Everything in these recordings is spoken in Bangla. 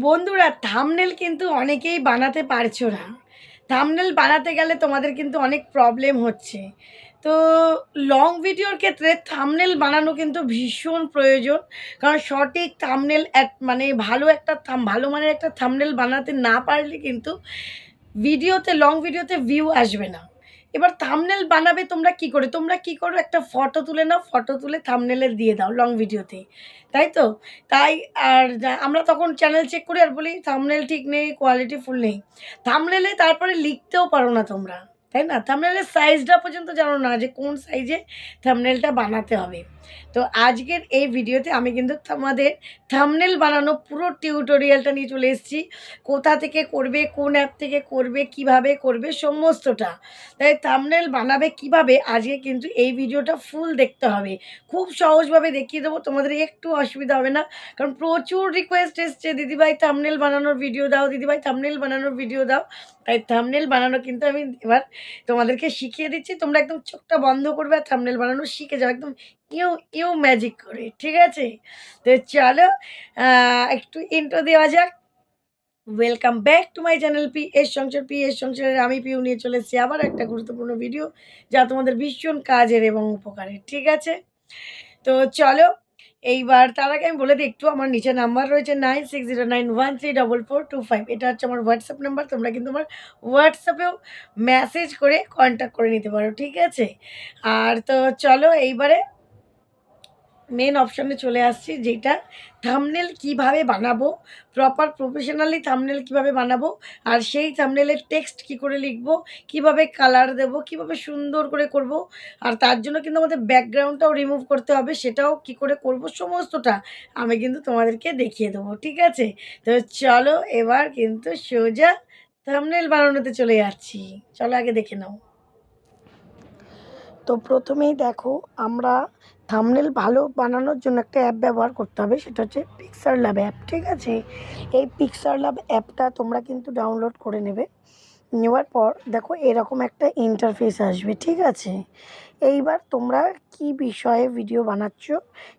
বন্ধুরা থাম্বনেল কিন্তু অনেকেই বানাতে পারছো না। থাম্বনেল বানাতে গেলে তোমাদের কিন্তু অনেক প্রবলেম হচ্ছে। তো লং ভিডিওর ক্ষেত্রে থাম্বনেল বানানো কিন্তু ভীষণ প্রয়োজন। কারণ সঠিক থাম্বনেল মানে ভালো মানের একটা থাম্বনেল বানাতে না পারলে কিন্তু লং ভিডিওতে ভিউ আসবে না। এবার থাম্বনেল বানাবে তোমরা কি করে? তোমরা কি করো? একটা ফটো তুলে নাও, ফটো তুলে থাম্বনেলে দিয়ে দাও লং ভিডিওতে। তাই তো? তাই আর আমরা তখন চ্যানেল চেক করি আর বলি থাম্বনেল ঠিক নেই, কোয়ালিটি ফুল নেই। থাম্বনেলে তারপরে লিখতেও পারো না তোমরা। তাই না? থাম্বনেলের সাইজটা পর্যন্ত জানো না যে কোন সাইজে থাম্বনেলটা বানাতে হবে। তো আজকের এই ভিডিওতে আমি কিন্তু তোমাদের থাম্বনেল বানানো পুরো টিউটোরিয়ালটা নিয়ে চলে এসেছি। কোথা থেকে করবে, কোন অ্যাপ থেকে করবে, কিভাবে করবে সমস্তটা। তাই থাম্বনেল বানাবে কিভাবে আজকে কিন্তু এই ভিডিওটা ফুল দেখতে হবে। খুব সহজভাবে দেখিয়ে দেবো, তোমাদের একটু অসুবিধা হবে না। কারণ প্রচুর রিকোয়েস্ট এসছে, দিদিভাই থাম্বনেল বানানোর ভিডিও দাও, দিদিভাই থাম্বনেল বানানোর ভিডিও দাও। তাই থাম্বনেল বানানো কিন্তু আমি এবার তোমাদেরকে শিখিয়ে দিচ্ছি। তোমরা একদম চোখটা বন্ধ করবে আর থাম্বনেল বানানো শিখে যাও একদম ইউ ইউ ম্যাজিক করে। ঠিক আছে? তো চলো একটু ইন্ট্রো দেওয়া যাক। Welcome back to my channel PS সংসার। পিএস সংসারের আমি পিউ নিয়ে চলে এসেছি আবার একটা গুরুত্বপূর্ণ ভিডিও, যা তোমাদের ভীষণ কাজের এবং উপকারের। ঠিক আছে? তো চলো এইবার তার আগে আমি বলে দিই একটু, আমার নিচে নাম্বার রয়েছে 9609134425। এটা হচ্ছে আমার হোয়াটসঅ্যাপ নাম্বার। তোমরা কিন্তু আমার হোয়াটসঅ্যাপেও মেসেজ করে কন্ট্যাক্ট করে নিতে পারো। ঠিক আছে? আর তো চলো এইবারে মেন অপশানে চলে আসছি, যেটা থাম্বনেল কিভাবে বানাবো, প্রপার প্রফেশনালি থাম্বনেল কিভাবে বানাবো, আর সেই থাম্বনেলের টেক্সট কি করে লিখবো, কিভাবে কালার দেবো, কিভাবে সুন্দর করে করব, আর তার জন্য কিন্তু আমাদের ব্যাকগ্রাউন্ডটাও রিমুভ করতে হবে, সেটাও কি করে করব সমস্তটা আমি কিন্তু তোমাদেরকে দেখিয়ে দেবো। ঠিক আছে? তো চলো এবার কিন্তু সোজা থাম্বনেল বানানোতে চলে যাচ্ছি। চলো আগে দেখে নাও। তো প্রথমেই দেখো, আমরা থাম্বনেল ভালো বানানোর জন্য একটা অ্যাপ ব্যবহার করতে হবে, সেটা হচ্ছে পিক্সারল্যাব অ্যাপ। ঠিক আছে? এই পিক্সারল্যাব অ্যাপটা তোমরা কিন্তু ডাউনলোড করে নেবে। নেওয়ার পর দেখো এরকম একটা ইন্টারফেস আসবে। ঠিক আছে? এইবার তোমরা কি বিষয়ে ভিডিও বানাচ্ছ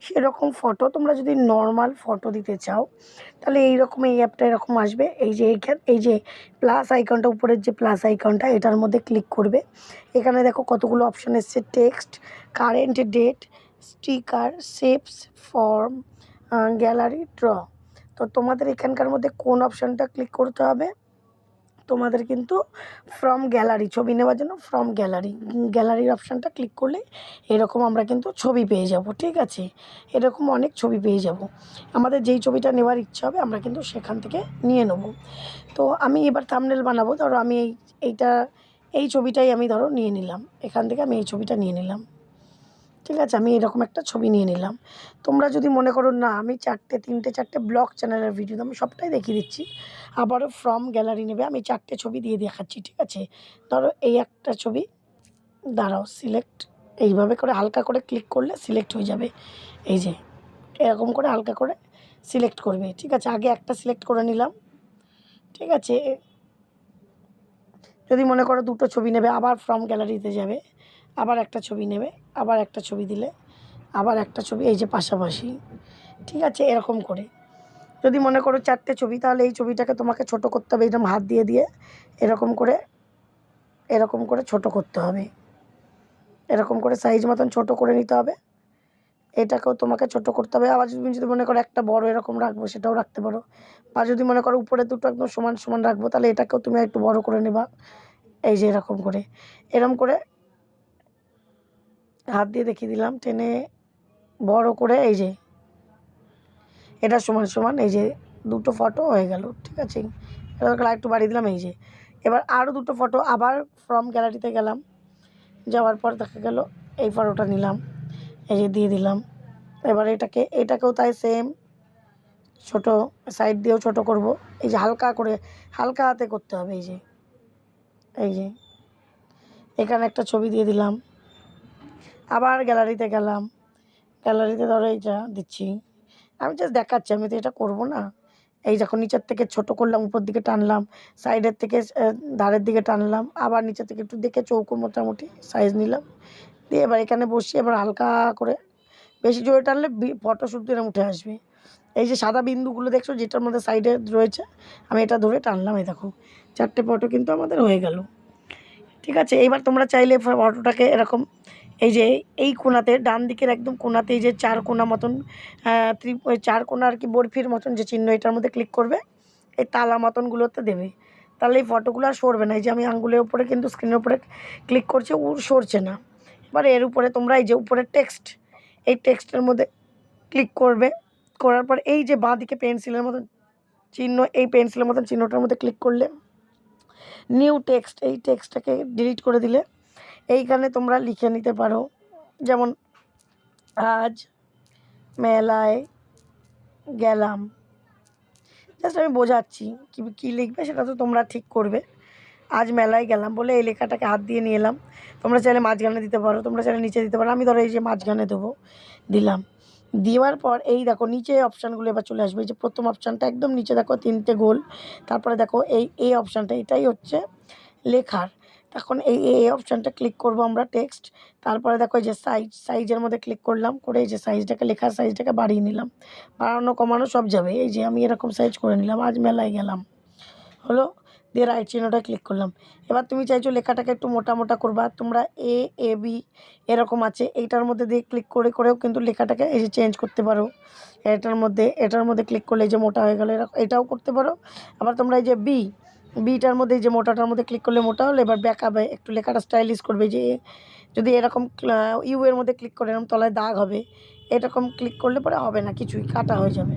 সেরকম ফটো, তোমরা যদি নর্মাল ফটো দিতে চাও তাহলে এইরকম এই অ্যাপটা এরকম আসবে। এই যে প্লাস আইকনটা, উপরের যে প্লাস আইকনটা, এটার মধ্যে ক্লিক করবে। এখানে দেখো কতগুলো অপশান এসছে: text, current date, sticker, shapes, form, gallery, draw. তো তোমাদের এখানকার মধ্যে কোন অপশানটা ক্লিক করতে হবে? তোমাদের কিন্তু ফ্রম গ্যালারি, ছবি নেওয়ার জন্য ফ্রম গ্যালারির অপশানটা ক্লিক করলে এরকম আমরা কিন্তু ছবি পেয়ে যাব। ঠিক আছে? এরকম অনেক ছবি পেয়ে যাব। আমাদের যেই ছবিটা নেওয়ার ইচ্ছা হবে আমরা কিন্তু সেখান থেকে নিয়ে নেব। তো আমি এবার থাম্বনেল বানাবো। ধরো আমি এই ছবিটাই আমি ধরো নিয়ে নিলাম, এখান থেকে আমি এই ছবিটা নিয়ে নিলাম। ঠিক আছে? আমি এরকম একটা ছবি নিয়ে নিলাম। তোমরা যদি মনে করো না আমি 4টে ব্লগ চ্যানেলের ভিডিও, আমি সবটাই দেখিয়ে দিচ্ছি। আবারও ফ্রম গ্যালারি নেবে, আমি 4টে ছবি দিয়ে দেখাচ্ছি। ঠিক আছে? ধরো এই একটা ছবি, দাঁড়াও, সিলেক্ট, এইভাবে করে হালকা করে ক্লিক করলে সিলেক্ট হয়ে যাবে। এই যে এরকম করে হালকা করে সিলেক্ট করবে। ঠিক আছে? আগে একটা সিলেক্ট করে নিলাম। ঠিক আছে? যদি মনে করো দুটো ছবি নেবে, আবার ফ্রম গ্যালারিতে যাবে, আবার একটা ছবি নেবে, আবার একটা ছবি দিলে আবার একটা ছবি, এই যে পাশাপাশি। ঠিক আছে? এরকম করে যদি মনে করো 4টে ছবি, তাহলে এই ছবিটাকে তোমাকে ছোট করতে হবে। এরকম হাত দিয়ে দিয়ে এরকম করে ছোট করতে হবে। এরকম করে সাইজ মতন ছোট করে নিতে হবে। এটাকেও তোমাকে ছোট করতে হবে। আবার যদি মনে করো একটা বড় এরকম রাখবো, সেটাও রাখতে পারো। বা যদি মনে করো উপরে দুটো একদম সমান সমান রাখবো, তাহলে এটাকেও তুমি একটু বড় করে নেবা। এই যে এরকম করে হাত দিয়ে দেখিয়ে দিলাম, টেনে বড় করে, এই যে এটা সমান সমান, এই যে দুটো ফটো হয়ে গেল। ঠিক আছে? এবার একটু বাড়িয়ে দিলাম। এই যে এবার আরও দুটো ফটো, আবার ফ্রম গ্যালারিতে গেলাম, যাওয়ার পর দেখা গেল এই ফটোটা নিলাম, এই যে দিয়ে দিলাম। এবার এটাকেও তাই সেম ছোট, সাইড দিয়েও ছোট করব। এই যে হালকা হাতে করতে হবে। এই যে এখানে একটা ছবি দিয়ে দিলাম, আবার গ্যালারিতে গেলাম, গ্যালারিতে ধরো এইটা দিচ্ছি। আমি জাস্ট দেখাচ্ছি, আমি তো এটা করবো না। এই যখন নিচের থেকে ছোট করলাম, উপর দিকে টানলাম, সাইডের থেকে ধারের দিকে টানলাম, আবার নিচের থেকে একটু দেখে চৌকো মোটামুটি সাইজ নিলাম, দিয়ে এবার এখানে বসিয়ে এবার হালকা করে, বেশি জোরে টানলে ফটো শুট এরকম উঠে আসবে। এই যে সাদা বিন্দুগুলো দেখছো যেটার মধ্যে সাইডে রয়েছে, আমি এটা ধরে টানলাম, এই দেখো 4টে ফটো কিন্তু আমাদের হয়ে গেল। ঠিক আছে, এইবার তোমরা চাইলে ফটোটাকে এরকম এই যে এই কোণাতে ডান দিকের একদম কোণাতে এই যে 4 কোণা মতন ওই 4 কোণা আর কি বরফির মতন যে চিহ্ন, এটার মধ্যে ক্লিক করবে, এই তালা মতনগুলোতে দেবে, তাহলে এই ফটোগুলো আর সরবে না। এই যে আমি আঙ্গুলের উপরে কিন্তু স্ক্রিনের উপরে ক্লিক করছি, ও সরছে না। এবার এর উপরে তোমরা এই যে উপরে টেক্সট, এই টেক্সটের মধ্যে ক্লিক করবে, করার পর এই যে বাঁ দিকে পেন্সিলের মতন চিহ্ন, এই পেন্সিলের মতন চিহ্নটার মধ্যে ক্লিক করলে নিউ টেক্সট, এই টেক্সটটাকে ডিলিট করে দিলে এইখানে তোমরা লিখে নিতে পারো, যেমন আজ মেলায় গেলাম। জাস্ট আমি বোঝাচ্ছি কী লিখবে সেটা তো তোমরা ঠিক করবে। আজ মেলায় গেলাম বলে এই লেখাটাকে হাত দিয়ে নিয়ে এলাম, তোমরা চাইলে মাঝখানে দিতে পারো, তোমরা চাইলে নিচে দিতে পারো, আমি ধরো এই যে মাঝখানে দেবো, দিলাম। দেওয়ার পর এই দেখো নিচে অপশানগুলো এবার চলে আসবে। এই যে প্রথম অপশানটা একদম নিচে দেখো 3টে গোল, তারপরে দেখো এই অপশানটা, এটাই হচ্ছে লেখার। তখন এই অপশানটা ক্লিক করব আমরা টেক্সট, তারপরে দেখো এই যে সাইজের মধ্যে ক্লিক করলাম, করে এই যে সাইজটাকে, লেখার সাইজটাকে বাড়িয়ে নিলাম, বাড়ানো কমানো সব যাবে। এই যে আমি এরকম সাইজ করে নিলাম, আজ মেলায় গেলাম হলো, দিয়ে রাইট চিহ্নটা ক্লিক করলাম। এবার তুমি চাইছো লেখাটাকে একটু মোটা মোটা করবা, তোমরা এ বি এরকম আছে, এইটার মধ্যে দিয়ে ক্লিক করেও কিন্তু লেখাটাকে এই যে চেঞ্জ করতে পারো। এটার মধ্যে ক্লিক করলে এই যে মোটা হয়ে গেলো, এটাও করতে পারো। আবার তোমরা এই যে বিটার মধ্যে এই যে মোটাটার মধ্যে ক্লিক করলে মোটা হলো, এবার ব্যাকআপে একটু লেখাটা স্টাইলিশ করবে, যে যদি এরকম ইউ এর মধ্যে ক্লিক করে এরকম তলায় দাগ হবে, এরকম ক্লিক করলে পরে হবে না, কিছুই কাটা হয়ে যাবে।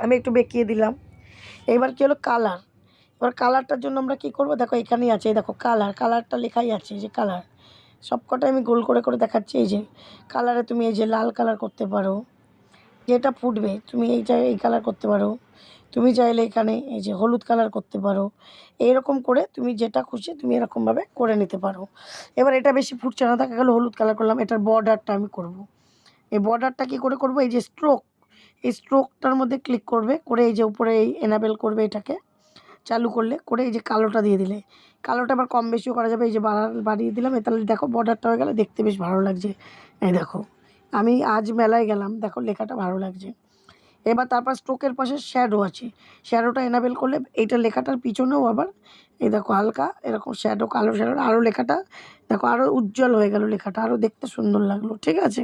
আমি একটু বেঁকিয়ে দিলাম। এবার কী হলো কালার, এবার কালারটার জন্য আমরা কী করবো, দেখো এখানেই আছে, এই দেখো কালারটা লেখাই আছে, এই যে কালার সবকটাই আমি গোল করে দেখাচ্ছি। এই যে কালারে তুমি এই যে লাল কালার করতে পারো, যেটা ফুটবে তুমি এই কালার করতে পারো, তুমি চাইলে এখানে এই যে হলুদ কালার করতে পারো, এইরকম করে তুমি যেটা খুশি তুমি এরকমভাবে করে নিতে পারো। এবার এটা বেশি ফুটছে না, দেখা গেলো হলুদ কালার করলাম, এটার বর্ডারটা আমি করব। এই বর্ডারটা কী করে করবো, এই যে এই স্ট্রোকটার মধ্যে ক্লিক করবে, করে এই যে উপরে এই এনাবেল করবে, এটাকে চালু করলে, করে এই যে কালোটা দিয়ে দিলে, কালোটা আবার কম বেশিও করা যাবে, এই যে বাড়িয়ে দিলাম, তাহলে দেখো বর্ডারটা হয়ে গেলে দেখতে বেশ ভালো লাগছে। এই দেখো আমি আজ মেলায় গেলাম, দেখো লেখাটা ভালো লাগছে। এবার তারপর স্ট্রোকের পাশে শ্যাডো আছে, শ্যাডোটা এনাবেল করলে এইটা লেখাটার পিছনেও আবার এই দেখো হালকা এরকম শ্যাডো, কালো শ্যাডো, আরও লেখাটা দেখো আরও উজ্জ্বল হয়ে গেল, লেখাটা আরও দেখতে সুন্দর লাগলো। ঠিক আছে,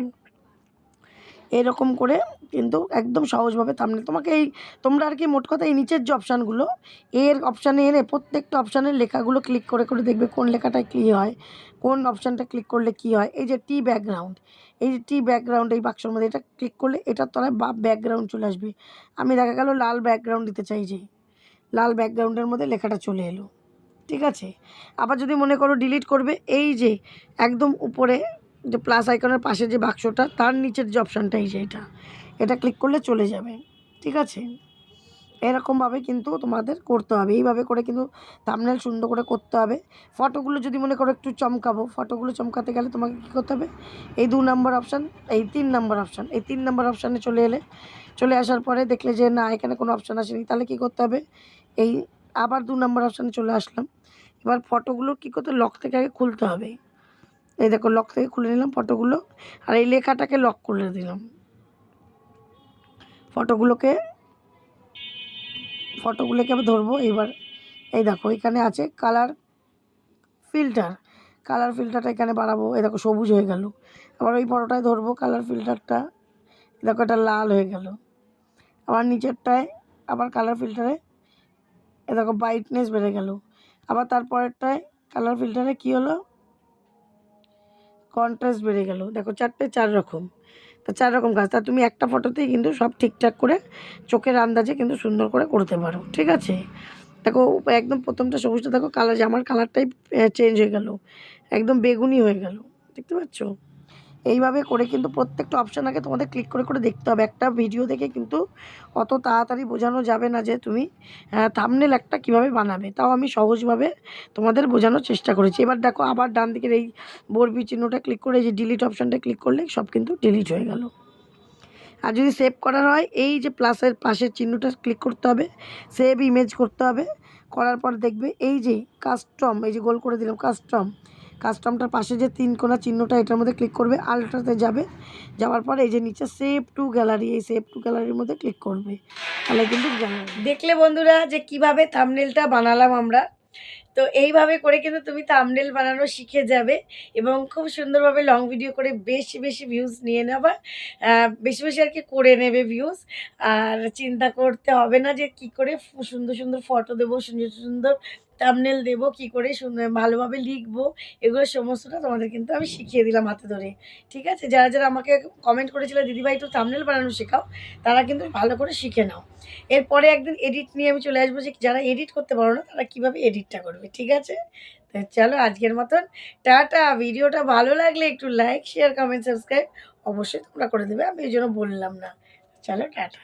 এরকম করে কিন্তু একদম সহজভাবে থাম্বনেল তোমাকে তোমরা আর কি মোট কথা এই নিচের যে অপশানগুলো, এর অপশানে এনে প্রত্যেকটা অপশানের লেখাগুলো ক্লিক করে দেখবে কোন লেখাটায় কী হয়, কোন অপশানটা ক্লিক করলে কী হয়। এই যে ব্যাকগ্রাউন্ড, এই যে ব্যাকগ্রাউন্ড এই বাক্সের মধ্যে এটা ক্লিক করলে এটার তলায় ব্যাকগ্রাউন্ড চলে আসবে। আমি দেখা গেল লাল ব্যাকগ্রাউন্ড দিতে চাই, যে লাল ব্যাকগ্রাউন্ডের মধ্যে লেখাটা চলে এলো। ঠিক আছে, আবার যদি মনে করো ডিলিট করবে, এই যে একদম উপরে যে প্লাস আইকনের পাশে যে বাক্সটা, তার নিচের যে অপশানটা এই যে এটা ক্লিক করলে চলে যাবে। ঠিক আছে, এরকমভাবে কিন্তু তোমাদের করতে হবে, এইভাবে করে কিন্তু থাম্বনেল সুন্দর করে করতে হবে। ফটোগুলো যদি মনে করো একটু চমকাবো, ফটোগুলো চমকাতে গেলে তোমাকে কী করতে হবে, এই 2 নম্বর অপশান, এই 3 নম্বর অপশান, এই 3 নম্বর অপশানে চলে আসার পরে দেখলে যে না এখানে কোনো অপশান আসেনি, তাহলে কী করতে হবে, এই আবার 2 নম্বর অপশানে চলে আসলাম। এবার ফটোগুলো কী করতে, লক থেকে আগে খুলতে হবে। এই দেখো লক থেকে খুলে নিলাম ফটোগুলো, আর এই লেখাটাকে লক করে দিলাম। ফটোগুলোকে আবার ধরবো। এবার এই দেখো এখানে আছে কালার ফিল্টারটা এখানে বাড়াবো, এই দেখো সবুজ হয়ে গেল। আবার ওই ফটোটায় ধরবো কালার ফিল্টারটা, দেখো এটা লাল হয়ে গেল। আবার নিচেরটায় আবার কালার ফিল্টারে এ দেখো ব্রাইটনেস বেড়ে গেল। আবার তারপরেরটায় কালার ফিল্টারে কী হলো, কন্ট্রাস্ট বেড়ে গেল। দেখো 4 রকম, তো 4 রকম কাজ, তা তুমি একটা ফটোতেই কিন্তু সব ঠিকঠাক করে চোখের আন্দাজে কিন্তু সুন্দর করে করতে পারো। ঠিক আছে, দেখো একদম প্রথমটা সবুজটা দেখো কালার, আমার কালারটাই চেঞ্জ হয়ে গেল, একদম বেগুনি হয়ে গেল, দেখতে পাচ্ছ। এইভাবে করে কিন্তু প্রত্যেকটা অপশান আগে তোমাদের ক্লিক করে দেখতে হবে। একটা ভিডিও দেখে কিন্তু অত তাড়াতাড়ি বোঝানো যাবে না যে তুমি থাম্বনেল একটা কীভাবে বানাবে, তাও আমি সহজভাবে তোমাদের বোঝানোর চেষ্টা করেছি। এবার দেখো আবার ডান দিকের এই বর্বি চিহ্নটা ক্লিক করে এই যে ডিলিট অপশানটা ক্লিক করলে সব কিন্তু ডিলিট হয়ে গেল। আর যদি সেভ করার হয় এই যে প্লাসের পাশের চিহ্নটা ক্লিক করতে হবে, সেভ ইমেজ করতে হবে, করার পর দেখবে এই যে কাস্টম, এই যে গোল করে দিলাম কাস্টমটার পাশে যে 3 কোণা চিহ্নটা এটার মধ্যে ক্লিক করবে, আলট্রাতে যাবে, যাওয়ার পরে এই যে নিচে সেভ টু গ্যালারি, এই সেভ টু গ্যালারির মধ্যে ক্লিক করবে, তাহলে কিন্তু গ্যালারি। দেখলে বন্ধুরা যে কিভাবে থাম্বনেলটা বানালাম আমরা। তো এইভাবে করে কিন্তু তুমি থাম্বনেল বানানো শিখে যাবে এবং খুব সুন্দরভাবে লং ভিডিও করে বেশি বেশি ভিউজ নিয়ে নেবা। বেশি বেশি আর কি করে নেবে ভিউজ। আর চিন্তা করতে হবে না যে কি করে সুন্দর সুন্দর ফটো দেবো, সুন্দর সুন্দর থাম্বনেল দেবো, কি করে সুন্দর ভালোভাবে লিখবো, এগুলো সমস্তটা তোমাদের কিন্তু আমি শিখিয়ে দিলাম হাতে ধরে। ঠিক আছে, যারা যারা আমাকে কমেন্ট করেছিল দিদিভাই একটু থাম্বনেল বানানো শেখাও, তারা কিন্তু ভালো করে শিখে নাও। এরপরে একদিন এডিট নিয়ে আমি চলে আসবো, যে যারা এডিট করতে পারো না তারা কীভাবে এডিটটা করবে। ঠিক আছে, তো চলো আজকের মতন টাটা। ভিডিওটা ভালো লাগলে একটু লাইক, শেয়ার, কমেন্ট, সাবস্ক্রাইব অবশ্যই তোমরা করে দেবে, আমি এই জন্য বললাম না। চলো টাটা।